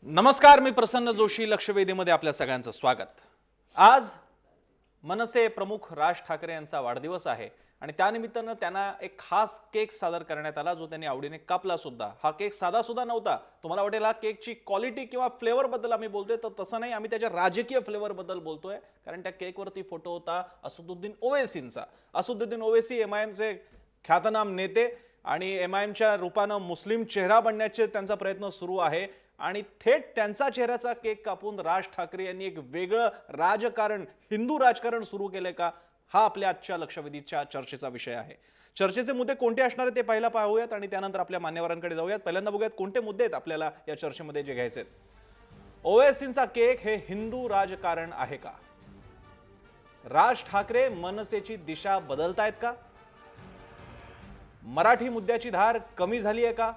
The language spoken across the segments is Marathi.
नमस्कार, मी प्रसन्न जोशी. लक्षवेधीमध्ये आपल्या सगळ्यांचं स्वागत. आज मनसे प्रमुख राज ठाकरे यांचा वाढदिवस आहे आणि त्यानिमित्तानं त्यांना एक खास केक सादर करण्यात आला, जो त्यांनी आवडीने कापला सुद्धा. हा केक साधा सुद्धा नव्हता. तुम्हाला वाटेल हा केकची क्वालिटी किंवा फ्लेवर बद्दल आम्ही बोलतोय, तर तसं नाही. आम्ही त्याच्या राजकीय फ्लेवर बद्दल बोलतोय, कारण त्या केकवरती फोटो होता असदुद्दीन ओवैसींचा. असदुद्दीन ओवैसी एमआयएमचे ख्यातनाम नेते आणि एमआयएमच्या रूपानं मुस्लिम चेहरा बनण्याचे त्यांचा प्रयत्न सुरू आहे आणि थेट त्यांचा चेहऱ्याचा केक कापून राज ठाकरे यांनी एक वेगळं राजकारण, हिंदू राजकारण सुरू केलंय का, हा आपल्या आजच्या लक्षवेधीच्या चर्चेचा विषय आहे. चर्चेचे मुद्दे कोणते असणार आहेत ते पहिला पाहूयात आणि त्यानंतर आपल्या मान्यवरांकडे जाऊयात. पहिल्यांदा बघूयात कोणते मुद्दे आहेत आपल्याला या चर्चेमध्ये जे घ्यायचे आहेत. ओवैसींचा केक हे हिंदू राजकारण आहे का? राज ठाकरे मनसेची दिशा बदलतायत का? मराठी मुद्द्याची धार कमी झाली आहे का?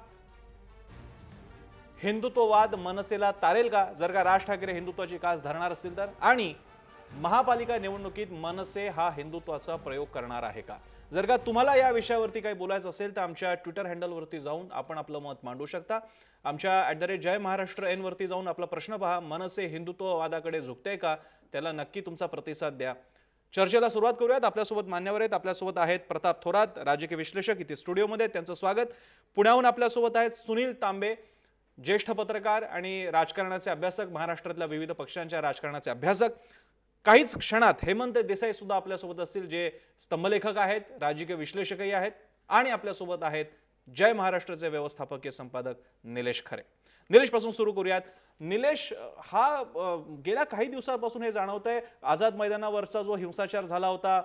हिंदुत्ववाद मनसेला तारेल का जर का राज ठाकरे हिंदुत्वाची कास धरणार असतील तर? आणि महापालिका निवडणुकीत मनसे हा हिंदुत्वाचा प्रयोग करणार आहे का? जर का तुम्हाला या विषयावरती काही बोलायचं असेल तर आमच्या ट्विटर हँडलवरती जाऊन आपण आपलं मत मांडू शकता. आमच्या @जयमहाराष्ट्र n वरती जाऊन आपला प्रश्न पहा, मनसे हिंदुत्ववादाकडे झुकते का? त्याला नक्की तुमचा प्रतिसाद द्या. चर्चेला सुरुवात करूयात. आपल्यासोबत मान्यवर आहेत. आपल्यासोबत आहेत प्रताप थोरात, राजकीय विश्लेषक, इथे स्टुडिओमध्ये. त्यांचं स्वागत. पुण्याहून आपल्यासोबत आहेत सुनील तांबे, ज्येष्ठ पत्रकार आणि राजकारणाचे अभ्यासक, महाराष्ट्रातल्या विविध पक्षांच्या राजकारणाचे अभ्यासक. काहीच क्षणात हेमंत देसाई सुद्धा आपल्यासोबत असतील, जे स्तंभलेखक आहेत, राजकीय विश्लेषकही आहेत. आणि आपल्यासोबत आहेत जय महाराष्ट्राचे व्यवस्थापकीय संपादक निलेश खरे. निलेश पासून सुरू करूयात. निलेश, हा गेल्या काही दिवसांपासून हे जाणवतंय, आझाद मैदानावरचा जो हिंसाचार झाला होता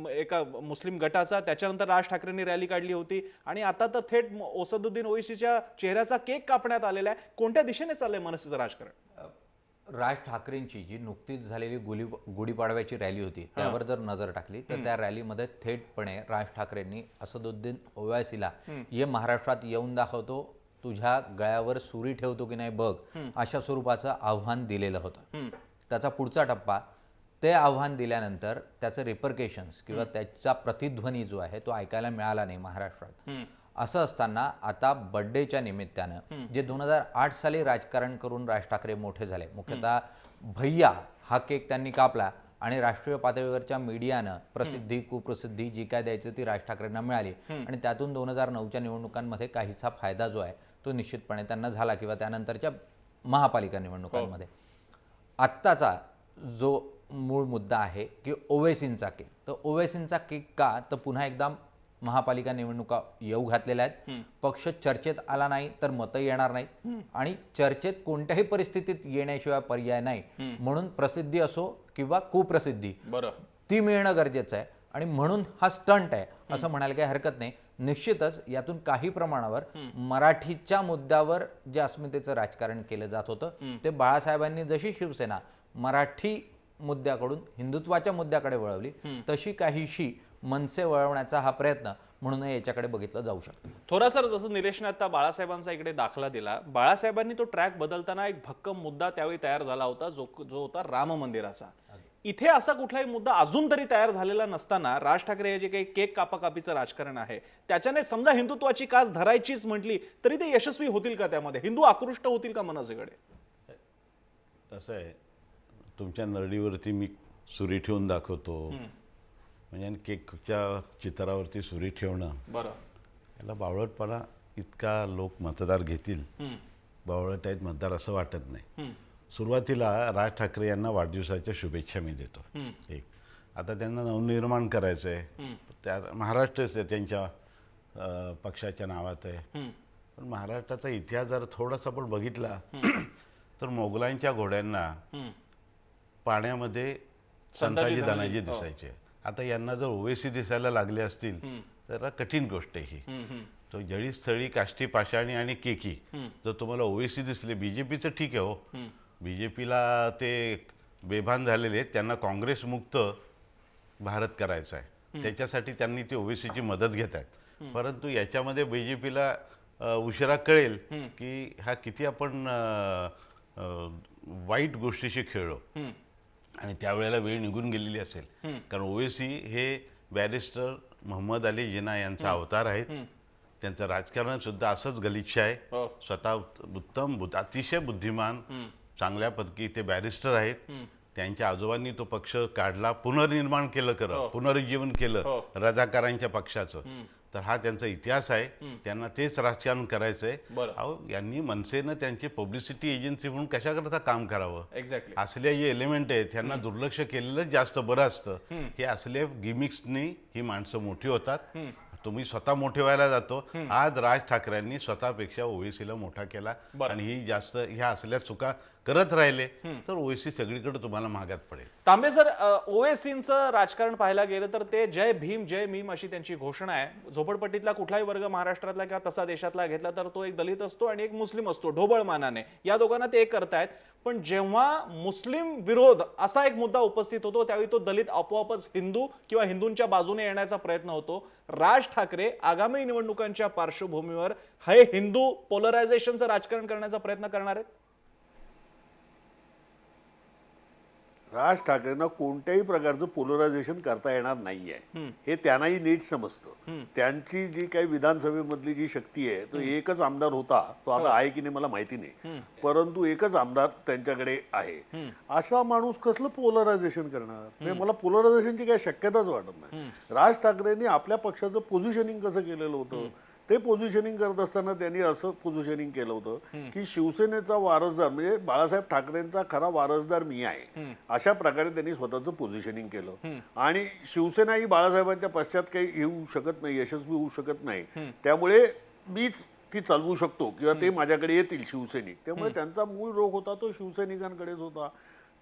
एका मुस्लिम गटाचा, त्याच्यानंतर राज ठाकरेंनी रॅली काढली होती आणि आता तर थेट असदुद्दीन ओवैसीच्या चेहऱ्याचा केक कापण्यात आलेला आहे. कोणत्या दिशेने चाललंय मनसेचं राजकारण? राज ठाकरेंची जी नुकतीच झालेली गुढीपाडव्याची रॅली होती, त्यावर जर नजर टाकली तर त्या रॅलीमध्ये थेटपणे राज ठाकरेंनी असदुद्दीन ओवैसीला ये महाराष्ट्रात येऊन दाखवतो, तुझ्या गळ्यावर सुरी ठेवतो की नाही बघ, अशा स्वरूपाचं आव्हान दिलेलं होतं. त्याचा पुढचा टप्पा, ते आव्हान दिल्यानंतर त्याचं रिपरकेशन्स किंवा त्याचा प्रतिध्वनी जो आहे तो ऐकायला मिळाला नाही महाराष्ट्रात. असं असताना आता बर्थडेच्या निमित्तानं जे 2008 साली राजकारण करून राज ठाकरे मोठे झाले, मुख्यतः भैया हा केक त्यांनी कापला आणि राष्ट्रीय पातळीवरच्या मीडियानं प्रसिद्धी कुप्रसिद्धी जी काय द्यायची ती राज ठाकरेंना मिळाली आणि त्यातून 2009च्या निवडणुकांमध्ये काहीसा फायदा जो आहे तो निश्चितपणे त्यांना झाला किंवा त्यानंतरच्या महापालिका निवडणुकांमध्ये. आत्ताचा जो मूळ मुद्दा आहे की ओवैसींचा केक, तर ओवैसींचा केक का, तर पुन्हा एकदा महापालिका निवडणुका येऊ घातलेल्या आहेत. पक्ष चर्चेत आला नाही तर मतं येणार नाहीत आणि चर्चेत कोणत्याही परिस्थितीत येण्याशिवाय पर्याय नाही. म्हणून प्रसिद्धी असो किंवा कुप्रसिद्धी, ती मिळणं गरजेचं आहे आणि म्हणून हा स्टंट आहे असं म्हणायला काही हरकत नाही. निश्चितच यातून काही प्रमाणावर मराठीच्या मुद्द्यावर जे अस्मितेचं राजकारण केलं जात होतं, ते बाळासाहेबांनी जशी शिवसेना मराठी मुद्द्याकडून हिंदुत्वाच्या मुद्द्याकडे वळवली, तशी काहीशी मनसे वळवण्याचा हा प्रयत्न म्हणून याच्याकडे बघितलं जाऊ शकतं. थोडा सर, जसं निलेशने आता बाळासाहेबांचा इकडे दाखला दिला, बाळासाहेबांनी तो ट्रॅक बदलताना एक भक्कम मुद्दा त्यावेळी तयार झाला होता, जो होता राम मंदिराचा. इथे असा कुठलाही मुद्दा अजून तरी तयार झालेला नसताना राज ठाकरे हे जे काही केक कापाकापीचं राजकारण आहे, त्याच्याने समजा हिंदुत्वाची कास धरायचीच म्हटली तरी ते यशस्वी होतील का? त्यामध्ये हिंदू आकृष्ट होतील का मनसेकडे? असं आहे, तुमच्या नरडीवरती मी सुरी ठेवून दाखवतो म्हणजे केकच्या चित्रावरती सुरी ठेवणं, बरं, याला बावळटपणा इतका लोक मतदार घेतील, बावळट आहेत मतदार असं वाटत नाही. सुरुवातीला राज ठाकरे यांना वाढदिवसाच्या शुभेच्छा मी देतो. एक, आता त्यांना नवनिर्माण करायचं आहे, त्या महाराष्ट्रच आहे त्यांच्या पक्षाच्या नावात आहे. पण महाराष्ट्राचा इतिहास जर थोडासा पण बघितला तर मोगलांच्या घोड्यांना पाण्यामध्ये संताजी धनाजी दिसायचे. आता यांना जर ओवैसी दिसायला लागले असतील तर कठीण गोष्ट आहे ही. तो जळी स्थळी काष्टी पाषाणी आणि केकी जर तुम्हाला ओवैसी दिसले, बीजेपीचं ठीक आहे हो, बीजेपीला ते बेभान झालेले आहेत, त्यांना काँग्रेस मुक्त भारत करायचा आहे, त्याच्यासाठी त्यांनी ती ओवैसीची मदत घेत आहेत. परंतु याच्यामध्ये बीजेपीला उशिरा कळेल की हा किती आपण वाईट गोष्टीशी खेळलो आणि त्यावेळेला वेळ निघून गेलेली असेल. कारण ओवैसी हे बॅरिस्टर मोहम्मद अली जिना यांचा अवतार आहेत. त्यांचं राजकारण सुद्धा असंच गलिच्छ आहे. हो. स्वतः अतिशय बुद्धिमान, चांगल्यापैकी ते बॅरिस्टर आहेत. त्यांच्या आजोबांनी तो पक्ष काढला, पुनर्निर्माण केलं, पुनरुज्जीवन केलं रजाकारांच्या पक्षाचं. तर हा त्यांचा इतिहास आहे. त्यांना तेच राजकारण करायचंय. बरं. अहो, यांनी मनसेनं त्यांची पब्लिसिटी एजन्सी म्हणून कशाकरता काम करावं? एक्झॅक्टली. असले जे एलिमेंट आहेत त्यांना दुर्लक्ष केलेलं जास्त बरं असतं. हे असले गिमिक्सनी ही माणसं मोठी होतात. तुम्ही स्वतः मोठे व्हायला जातो. आज राज ठाकरेंनी स्वतःपेक्षा ओवेसीला मोठा केला आणि ही जास्त ह्या असल्या चुका करत राहिले तर ओवेसी सगळीकडे तुम्हाला मागात पडेल. तांबे सर, ओवेसींचं राजकारण पाहायला गेलं तर ते जय भीम जय मीम अशी त्यांची घोषणा आहे. झोपडपट्टीतला कुठलाही वर्ग महाराष्ट्रातला किंवा तसा देशातला घेतला तर तो एक दलित असतो आणि एक मुस्लिम असतो ढोबळ मानाने. या दोघांना ते एक करतायत. पण जेव्हा मुस्लिम विरोध असा एक मुद्दा उपस्थित होतो त्यावेळी तो दलित आपोआपच हिंदू किंवा हिंदूंच्या बाजूने येण्याचा प्रयत्न होतो. राज ठाकरे आगामी निवडणुकांच्या पार्श्वभूमीवर हे हिंदू पोलरायझेशनचं राजकारण करण्याचा प्रयत्न करणार आहेत? राज ठाकरेंना कोणत्याही प्रकारचं पोलरायझेशन करता येणार नाहीये. हे त्यांनाही नीट समजतं. त्यांची जी काही विधानसभेमधली जी शक्ती आहे तो एकच आमदार होता, तो आता आहे की नाही मला माहिती नाही, परंतु एकच आमदार त्यांच्याकडे आहे. असा माणूस कसलं पोलरायझेशन करणार? म्हणजे मला पोलरायझेशनची काही शक्यताच वाटत नाही. राज ठाकरेंनी आपल्या पक्षाचं पोझिशनिंग कसं केलेलं होतं, ते पोझिशनिंग करत असताना त्यांनी असं पोझिशनिंग केलं होतं की शिवसेनेचा वारसदार म्हणजे बाळासाहेब ठाकरेंचा खरा वारसदार मी आहे, अशा प्रकारे त्यांनी स्वतःचं पोझिशनिंग केलं. आणि शिवसेना ही बाळासाहेबांच्या पश्चात काही येऊ शकत नाही, यशस्वी होऊ शकत नाही, त्यामुळे मीच ती चालवू शकतो किंवा ते माझ्याकडे येतील शिवसैनिक. त्यामुळे त्यांचा मूळ रोग होता तो शिवसैनिकांकडेच होता.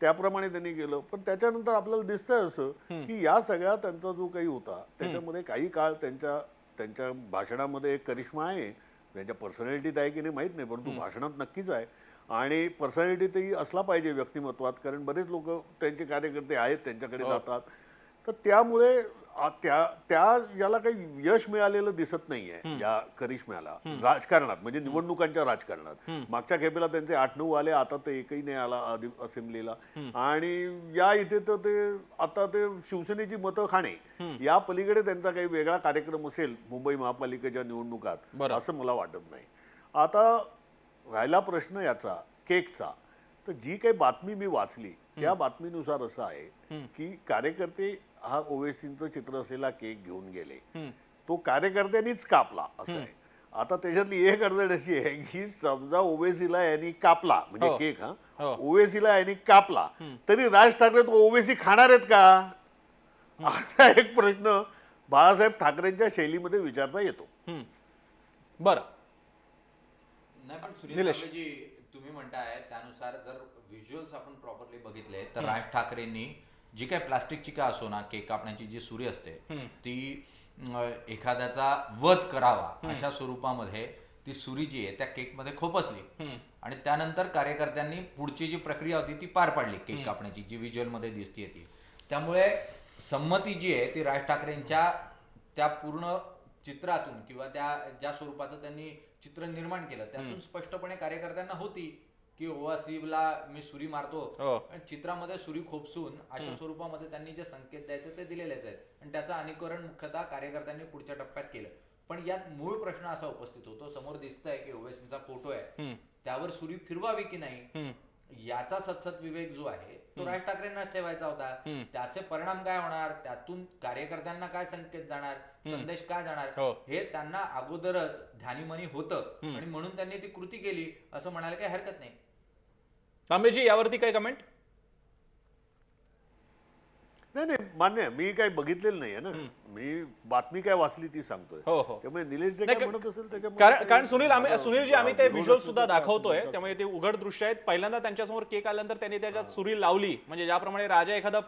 त्याप्रमाणे त्यांनी केलं. पण त्याच्यानंतर आपल्याला दिसतंय असं की या सगळ्या त्यांचा जो काही होता त्याच्यामध्ये काही काळ त्यांच्या भाषणामध्ये एक करिश्मा आहे. त्यांच्या पर्सनॅलिटीत आहे की नाही माहीत नाही, परंतु भाषणात नक्कीच आहे. आणि पर्सनॅलिटीतही असला पाहिजे व्यक्तिमत्वात, कारण बरेच लोक त्यांचे कार्यकर्ते आहेत त्यांच्याकडे जातात. तर त्यामुळे त्या याला काही यश मिळालेलं दिसत नाहीये या करिश्म्याला राजकारणात, म्हणजे निवडणुकांच्या राजकारणात. मागच्या खेपेला त्यांचे 8-9 आले, आता ते एकही नाही आला असेंब्लीला. आणि या इथे तर ते आता ते शिवसेनेची मतं खाणे या पलीकडे त्यांचा काही वेगळा कार्यक्रम असेल मुंबई महापालिकेच्या निवडणुकात असं मला वाटत नाही. आता राहिला प्रश्न याचा केकचा, तर जी काही बातमी मी वाचली त्या बातमीनुसार असं आहे की कार्यकर्ते हा ओवेसींचं चित्र असलेला केक घेऊन गेले. तो कार्यकर्त्यांनीच कापला असं आहे. आता त्याच्यातली एक अडचण अशी आहे की समजा ओवेसीला यांनी कापला, म्हणजे केक ओवेसीला यांनी कापला, तरी राज ठाकरे तो ओवेसी खाणार आहेत का? असा एक प्रश्न बाळासाहेब ठाकरेंच्या शैलीमध्ये विचारता येतो. बरं. नाही, पण सुनील जी तुम्ही म्हणताय त्यानुसार जर व्हिज्युअल्स आपण प्रॉपरली बघितले तर राज ठाकरेंनी जी काय प्लास्टिकची का असो ना केक कापण्याची जी सुरी असते ती एखाद्याचा वध करावा अशा स्वरूपामध्ये ती सुरी जी आहे त्या केकमध्ये खोपसली आणि त्यानंतर कार्यकर्त्यांनी पुढची जी प्रक्रिया होती ती पार पाडली केक कापण्याची, जी व्हिज्युअलमध्ये दिसते ती. त्यामुळे संमती जी आहे ती राज ठाकरेंच्या त्या पूर्ण चित्रातून किंवा त्या ज्या स्वरूपाचं त्यांनी चित्र निर्माण केलं त्यातून स्पष्टपणे कार्यकर्त्यांना होती की ओवासीला मी सुरी मारतो, चित्रामध्ये सुरी खोपसून अशा स्वरूपामध्ये त्यांनी जे संकेत द्यायचे ते दिलेलेच आहेत आणि त्याचं अनुकरण मुख्यतः कार्यकर्त्यांनी पुढच्या टप्प्यात केलं. पण यात मूळ प्रश्न असा उपस्थित होतो, समोर दिसतंय की ओवेसींचा फोटो आहे, त्यावर सुरी फिरवावी की नाही याचा सतसत विवेक जो आहे तो राज ठाकरेंना ठेवायचा होता. त्याचे परिणाम काय होणार, त्यातून कार्यकर्त्यांना काय संकेत जाणार, संदेश काय जाणार, हे त्यांना अगोदरच ध्यानीमनी होतं आणि म्हणून त्यांनी ती कृती केली असं म्हणायला काही हरकत नाही. तांबेजी, यावरती काय कमेंट? नाही, मान्य आहे. मी काही बघितलेलं नाहीये ना, मी बातमी काय वाचली ती सांगतोय. त्यामुळे निलेश जे काय म्हणत असेल त्याच्यामुळे कारण सुनीलजी आम्ही ते व्हिज्युअल सुद्धा दाखवतोय, त्यामुळे ते उघड दृश्य आहेत. पहिल्यांदा त्यांच्यासमोर केक आल्यानंतर त्यांनी त्याच्यात सुरी लावली, म्हणजे ज्याप्रमाणे राजा एखादा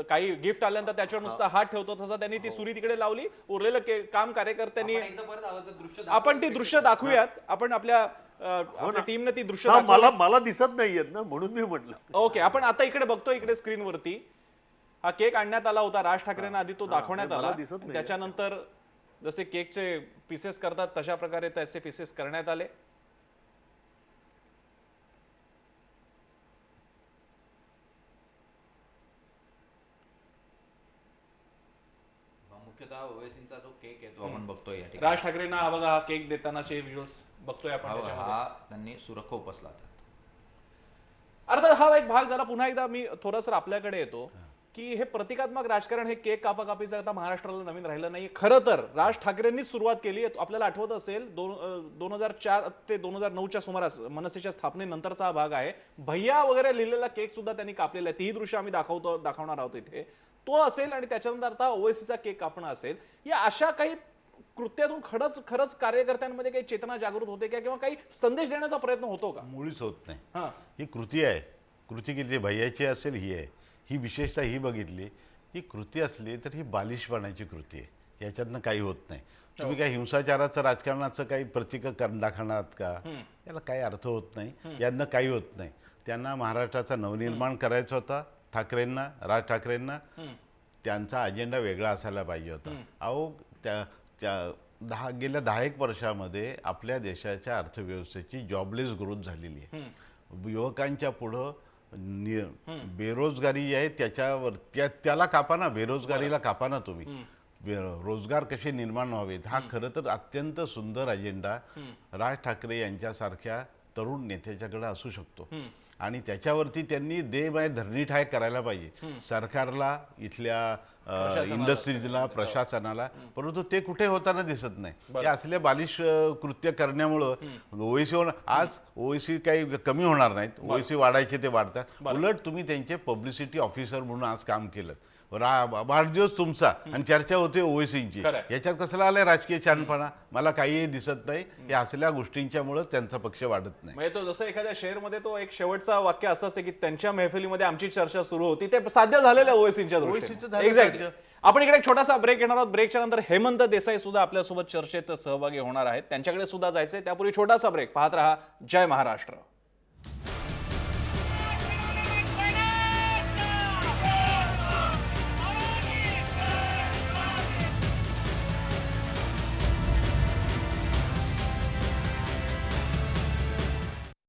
काही गिफ्ट आल्यानंतर त्याच्यावर नुसता हात ठेवतो तसं त्यांनी ती सुरी तिकडे लावली. उरलेलं काम कार्यकर्त्यांनी आपण ती दृश्य दाखवूयात. आपण आपल्या टीमने ती दृश्य मला दिसत नाहीयेत ना, म्हणून मी म्हटलं. ओके, आपण आता इकडे बघतोय, इकडे स्क्रीनवरती हा केक आणण्यात आला होता. राज ठाकरेंना आधी तो दाखवण्यात आला, त्याच्यानंतर जसे केकचे पीसेस करतात तशा प्रकारे त्याचे पीसेस करण्यात आले. मुख्यतः ओवेसींचा जो केक आहे तो आपण बघतोय या ठिकाणी राज ठाकरेंना हा बघा हा केक देतानाचे व्हिज्युअल्स बघतोय आपण त्याच्यामध्ये. हा त्यांनी सुरख उपसला होता. अर्थात हा एक भाग झाला. पुन्हा एकदा मी थोडंसं आपल्याकडे येतो की हे प्रतिकात्मक राजकारण, हे केक कापाकापीचं आता महाराष्ट्राला नवीन राहिलं नाही. खरं तर राज ठाकरेंनीच सुरुवात केली. आपल्याला आठवत असेल 2004 ते 2009च्या सुमारास मनसेच्या स्थापनेनंतरचा हा भाग आहे. भैया वगैरे लिहिलेला केक सुद्धा त्यांनी कापलेला आहे. तीही दृश्य आम्ही दाखवणार आहोत इथे. तो असेल आणि त्याच्यानंतर आता ओवेसीचा केक कापणं असेल. या अशा काही कृत्यातून खरंच कार्यकर्त्यांमध्ये काही चेतना जागृत होते का, किंवा काही संदेश देण्याचा प्रयत्न होतो का? मुळीच होत नाही. हा, ही कृती आहे. कृती किती भैयाची असेल ही आहे. ही विशेषतः ही बघितली, ही कृती असली तर ही बालिशपणाची कृती आहे. याच्यातनं काही होत नाही. तुम्ही काय हिंसाचाराचं राजकारणाचं काही प्रतीक दाखवणार का? याला काही अर्थ होत नाही. यांना काही होत नाही. त्यांना महाराष्ट्राचा नवनिर्माण करायचा होता. ठाकरेंना, राज ठाकरेंना त्यांचा अजेंडा वेगळा असायला पाहिजे होता. अहो गेल्या 10 वर्षामध्ये आपल्या देशाच्या अर्थव्यवस्थेची जॉबलेस ग्रोथ झालेली आहे. युवकांच्या पुढं बेरोजगारी आहे, त्याच्यावर त्याला कापा ना, बेरोजगारीला कापा ना तुम्ही. रोजगार कसे निर्माण व्हावेत हा खरं तर अत्यंत सुंदर अजेंडा राज ठाकरे यांच्यासारख्या तरुण नेत्याच्याकडे असू शकतो. आणि त्याच्यावरती त्यांनी बाय धरणी ठाय करायला पाहिजे सरकारला, इथल्या इंडस्ट्रीजला, प्रशासनाला. परंतु ते कुठे होताना दिसत नाही. हे असल्या बालिश कृत्य करण्यामुळं ओएसी आज ओएसी काही कमी होणार नाहीत. ओएसी वाढायचे ते वाढतात. उलट तुम्ही त्यांचे पब्लिसिटी ऑफिसर म्हणून आज काम केलं. वाढदिवस तुमचा आणि चर्चा होते ओएसीची. याच्यात कसला आलाय राजकीय छानपणा? मला काही दिसत नाही. या असल्या गोष्टींच्यामुळे त्यांचा पक्ष वाढत नाही. म्हणजे तो जसं एखाद्या शेअरमध्ये तो एक शेवटचा वाक्य असंच आहे की त्यांच्या महफिलीमध्ये आमची चर्चा सुरू होती. ते साध्य झालेलं आहे ओएसीच्या दृष्टीने. एक्झॅक्टली. आपण इकडे एक छोटासा ब्रेक घेणार आहोत. ब्रेकच्या नंतर हेमंत देसाई सुद्धा आपल्यासोबत चर्चेत सहभागी होणार आहेत. त्यांच्याकडे सुद्धा जायचंय. त्यापूर्वी छोटासा ब्रेक. पाहत रहा जय महाराष्ट्र.